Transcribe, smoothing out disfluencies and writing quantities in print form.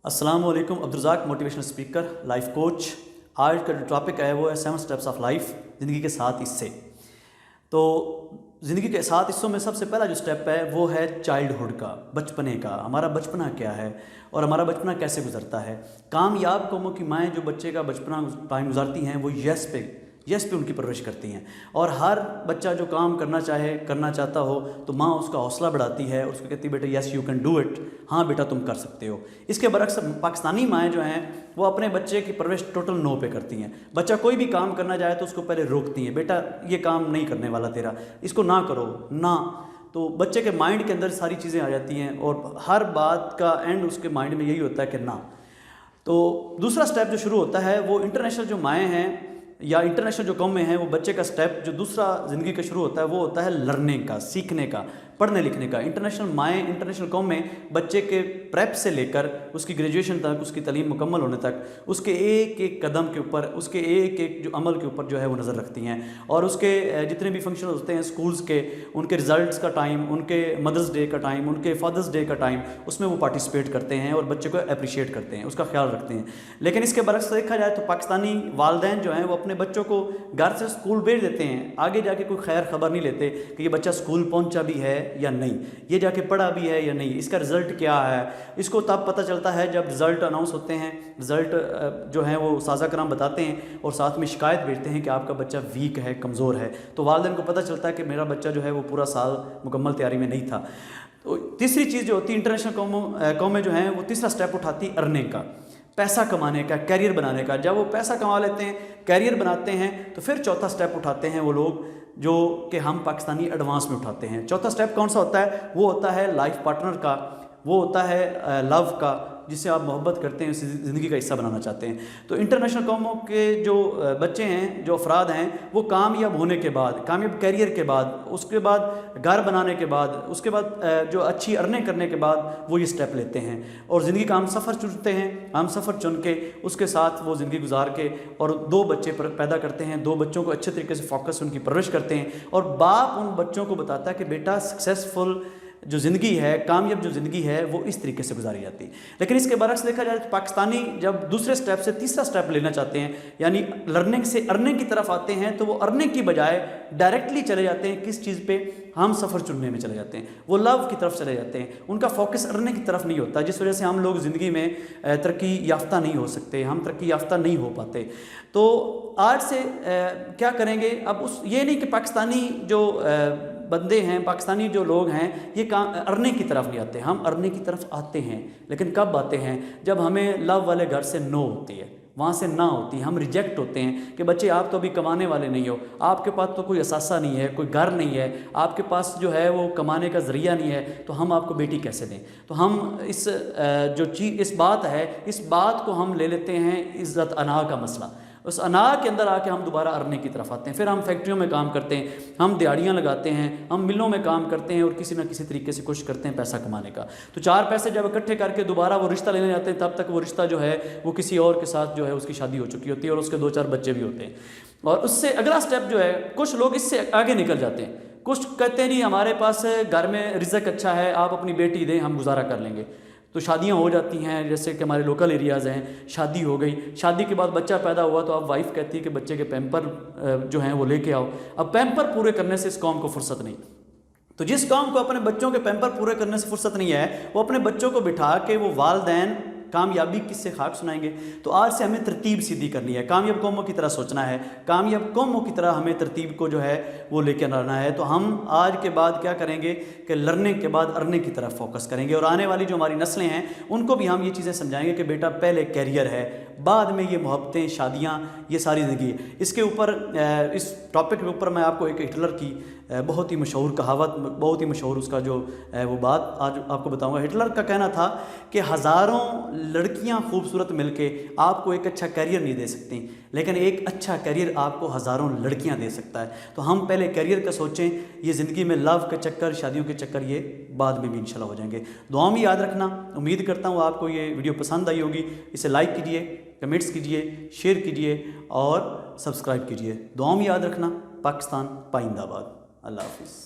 अस्सलाम वालेकुम। अब्दुर्रज़ाक motivational speaker, life coach. आज का जो टॉपिक है वो है 7 स्टेप्स ऑफ लाइफ, ज़िंदगी के 7 हिस्से। तो ज़िंदगी के 7 हिस्सों में सबसे पहला जो स्टेप है वो है चाइल्डहुड का, बचपने का। हमारा बचपना क्या है और हमारा बचपना कैसे गुजरता है। कामयाब कौमों की माएँ जो बच्चे का बचपना टाइम गुजारती हैं वो यस पे उनकी परवरिश करती हैं। और हर बच्चा जो काम करना चाहता हो तो माँ उसका हौसला बढ़ाती है और उसको कहती है बेटा yes you can do it, हाँ बेटा तुम कर सकते हो। इसके बरक्स पाकिस्तानी माएँ जो हैं वो अपने बच्चे की परवरिश टोटल नो पे करती हैं। बच्चा कोई भी काम करना चाहे तो उसको पहले रोकती हैं, बेटा ये काम नहीं करने वाला तेरा, इसको ना करो ना। तो बच्चे के माइंड के अंदर सारी चीज़ें आ जाती हैं और हर बात का एंड उसके माइंड में यही होता है कि ना। तो दूसरा स्टेप जो शुरू होता है वो इंटरनेशनल जो माएँ हैं या इंटरनेशनल जो कौमें हैं, वो बच्चे का स्टेप जो दूसरा ज़िंदगी का शुरू होता है वो होता है लर्निंग का, सीखने का, पढ़ने लिखने का। इंटरनेशनल माएँ, इंटरनेशनल कौमें बच्चे के प्रेप से लेकर उसकी ग्रेजुएशन तक, उसकी तालीम मुकम्मल होने तक, उसके एक एक कदम के ऊपर, उसके एक एक जो अमल के ऊपर जो है वो नज़र रखती हैं। और उसके जितने भी फंक्शन होते हैं स्कूल्स के, उनके रिज़ल्ट्स का टाइम, उनके मदर्स डे का टाइम, उनके फादर्स डे का टाइम, उसमें वो पार्टिसिपेट करते हैं और बच्चे को अप्रिशिएट करते हैं, उसका ख्याल रखते हैं। लेकिन इसके बरक्स देखा जाए तो पाकिस्तानी वालिदैन जो हैं वो अपने बच्चों को घर से स्कूल भेज देते हैं, आगे जाके कोई खैर खबर नहीं लेते कि ये बच्चा स्कूल पहुंचा भी है या नहीं, ये जाके पढ़ा भी है या नहीं, इसका रिज़ल्ट क्या है। इसको तब पता चलता है जब रिज़ल्ट अनाउंस होते हैं, रिज़ल्ट जो है वो साज़ा कराम बताते हैं और साथ में शिकायत भेजते हैं कि आपका बच्चा वीक है, कमज़ोर है। तो वालिदैन को पता चलता है कि मेरा बच्चा जो है वो पूरा साल मुकम्मल तैयारी में नहीं था। तो तीसरी चीज़ जो होती है, इंटरनेशनल कौमें जो हैं वो तीसरा स्टेप उठाती अर्निंग का, पैसा कमाने का, कैरियर बनाने का। जब वो पैसा कमा लेते हैं, कैरियर बनाते हैं, तो फिर चौथा स्टेप उठाते हैं वो लोग जो कि हम पाकिस्तानी एडवांस में उठाते हैं। चौथा स्टेप कौन सा होता है? वो होता है लाइफ पार्टनर का, वो होता है लव का, जिससे आप मोहब्बत करते हैं, उसे ज़िंदगी का हिस्सा बनाना चाहते हैं। तो इंटरनेशनल कौमों के जो बच्चे हैं, जो अफराद हैं, वो कामयाब होने के बाद, कामयाब कैरियर के बाद, उसके बाद घर बनाने के बाद, उसके बाद जो अच्छी अर्निंग करने के बाद वो ये स्टेप लेते हैं और ज़िंदगी का हम सफ़र चुनते हैं। हम सफ़र चुन के उसके साथ वो ज़िंदगी गुजार के और 2 बच्चे पैदा करते हैं, 2 बच्चों को अच्छे तरीके से फोकस उनकी परवरिश करते हैं और बाप उन बच्चों को बताता है कि बेटा सक्सेसफुल जो ज़िंदगी है, कामयाब जो ज़िंदगी है वो इस तरीके से गुजारी जाती है। लेकिन इसके बरक्स देखा जाए तो पाकिस्तानी जब दूसरे स्टेप से तीसरा स्टेप लेना चाहते हैं, यानी लर्निंग से अर्निंग की तरफ आते हैं, तो वो अर्निंग की बजाय डायरेक्टली चले जाते हैं किस चीज़ पे? हम सफ़र चुनने में चले जाते हैं, वो लव की तरफ चले जाते हैं। उनका फोकस अर्निंग की तरफ नहीं होता, जिस वजह से हम लोग ज़िंदगी में तरक्की याफ्ता नहीं हो सकते, हम तरक्की याफ्ता नहीं हो पाते। तो आज से क्या करेंगे? अब ये नहीं कि पाकिस्तानी जो बंदे हैं, पाकिस्तानी जो लोग हैं, ये काम अर्निंग की तरफ नहीं आते। हम अर्निंग की तरफ आते हैं, लेकिन कब आते हैं? जब हमें लव वाले घर से नो होती है, वहाँ से ना होती है, हम रिजेक्ट होते हैं कि बच्चे आप तो अभी कमाने वाले नहीं हो, आपके पास तो कोई असासा नहीं है, कोई घर नहीं है, आपके पास जो है वो कमाने का ज़रिया नहीं है, तो हम आपको बेटी कैसे दें? तो हम इस बात को हम ले लेते हैं इज़्ज़त अना का मसला। उस अना के अंदर आके हम दोबारा अर्निंग की तरफ आते हैं। फिर हम फैक्ट्रियों में काम करते हैं, हम दिहाड़ियाँ लगाते हैं, हम मिलों में काम करते हैं और किसी न किसी तरीके से कोशिश करते हैं पैसा कमाने का। तो 4 पैसे जब इकट्ठे करके दोबारा वो रिश्ता लेने जाते हैं, तब तक वो रिश्ता जो है वो किसी और के साथ जो है उसकी शादी हो चुकी होती है और उसके 2-4 बच्चे भी होते हैं। और उससे अगला स्टेप जो है, कुछ लोग इससे आगे निकल जाते हैं, कुछ कहते नहीं हमारे पास घर में रिज़्क अच्छा है, आप अपनी बेटी दें, हम गुजारा कर लेंगे। तो शादियां हो जाती हैं, जैसे कि हमारे लोकल एरियाज़ हैं, शादी हो गई, शादी के बाद बच्चा पैदा हुआ तो अब वाइफ कहती है कि बच्चे के पैम्पर जो हैं वो लेके आओ। अब पैम्पर पूरे करने से इस कौम को फुर्सत नहीं। तो जिस कौम को अपने बच्चों के पैम्पर पूरे करने से फुर्सत नहीं है, वो अपने बच्चों को बिठा के वो वालिदैन कामयाबी किससे खाक सुनाएंगे। तो आज से हमें तरतीब सीधी करनी है, कामयाब कौमों की तरह सोचना है, कामयाब कौमों की तरह हमें तरतीब को जो है वो लेकर आना है। तो हम आज के बाद क्या करेंगे कि लर्निंग के बाद अर्निंग की तरफ फोकस करेंगे और आने वाली जो हमारी नस्लें हैं उनको भी हम ये चीज़ें समझाएंगे कि बेटा पहले कैरियर है, बाद में ये मोहब्बतें, शादियाँ, ये सारी ज़िंदगी। इसके ऊपर इस टॉपिक के ऊपर मैं आपको एक हिटलर की बहुत ही मशहूर कहावत, बहुत ही मशहूर उसका जो वो बात आज आपको बताऊंगा। हिटलर का कहना था कि हज़ारों लड़कियां खूबसूरत मिलके आपको एक अच्छा करियर नहीं दे सकती, लेकिन एक अच्छा करियर आपको हज़ारों लड़कियां दे सकता है। तो हम पहले करियर का सोचें, ये ज़िंदगी में लव के चक्कर, शादियों के चक्कर ये बाद में भी इंशाल्लाह हो जाएंगे। दुआ में याद रखना। उम्मीद करता हूँ आपको ये वीडियो पसंद आई होगी। इसे लाइक कीजिए, कमेंट्स कीजिए, शेयर कीजिए और सब्सक्राइब कीजिए। दुआ में याद रखना। पाकिस्तान पाइंदाबाद। अल्लाह हाफ़िज़।